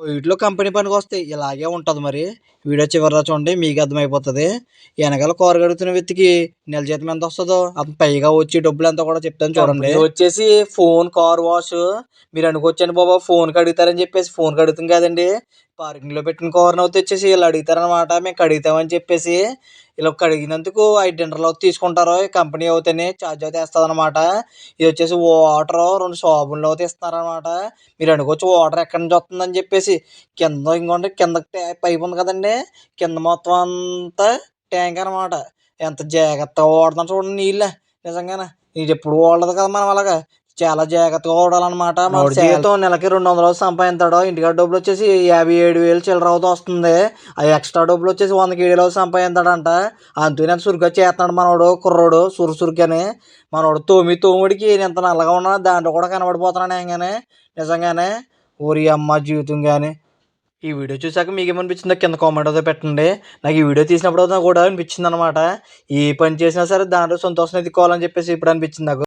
వీటిలో కంపెనీ పనికొస్తాయి. ఇలాగే ఉంటది మరి. వీడియో చివరిలో చూడండి మీకు అర్థమైపోతది. ఎనకాల కారు కడుగుతున్న వ్యక్తికి నెల జీతం ఎంతొస్తదో, పైగా వచ్చే డబ్బులెంతో కూడా చెప్తాను చూడండి. వచ్చేసి ఫోన్ కార్ వాష్. మీరు అనుకోవచ్చండి బాబు ఫోన్ కడుగుతారని చెప్పేసి. ఫోన్ కడుగుతాం కాదండి. పార్కింగ్‌లో పెట్టిన కార్‌నవుతే వచ్చేసి ఈళ్ళు అడుగుతారనమాట. మేము కడుగుతామని చెప్పేసి. ఇలా కడిగినందుకు $5 తీసుకుంటారు. ఈ కంపెనీ అవుతేనే ఛార్జ్ అయితే ఏస్తదనమాట. ఇదొచ్చేసి వాటరు 2 సాబున్లవుతే ఇస్తున్నారనమాట. మీరు అనుకోవచ్చు వాటర్ ఎక్కడి నుంచి వస్తుందని చెప్పేసి. కింద ఇంకోండి కింద పైప్ ఉంది కదండీ! కింద మొత్తం అంతా ట్యాంక్ అనమాట. ఎంత జాగ్రత్తగా వాడుతున్నాం చూడండి నీళ్ళు. నిజంగానే. ఇదెప్పుడు వాడలేదు కదా మనం అలాగా. చాలా జాగ్రత్తగా వాడాలనమాట. మన జీతం నెలకి 200 సంపాదిస్తాడు. ఇంటికాడ డబ్బులొచ్చేసి 57,000 చిల్లరవుతా వస్తుంది. ఆ ఎక్స్ట్రా డబ్బులొచ్చేసి 100,000 సంపాదిస్తాడంట. అందుకని అంత చురుగ్గా చేస్తున్నాడు మనోడు కుర్రోడు చురుకని. మనోడు తోముడికి ఇంత నల్లగా ఉన్నా దాంట్లో కూడా కనబడిపోతున్నాను ఏంగానే. నిజంగానే. ఓరి అమ్మ జీవితం గాని. ఈ వీడియో చూసాక మీకేమనిపించిందో కింద కామెంట్ అయితే పెట్టండి. నాకు ఈ వీడియో తీసినప్పుడు కూడా అనిపించిందనమాట. ఏ పని చేసినా సరే దాంట్లో సంతోషం ఎతుక్కోవాలని చెప్పేసి ఇప్పుడు అనిపించింది నాకు.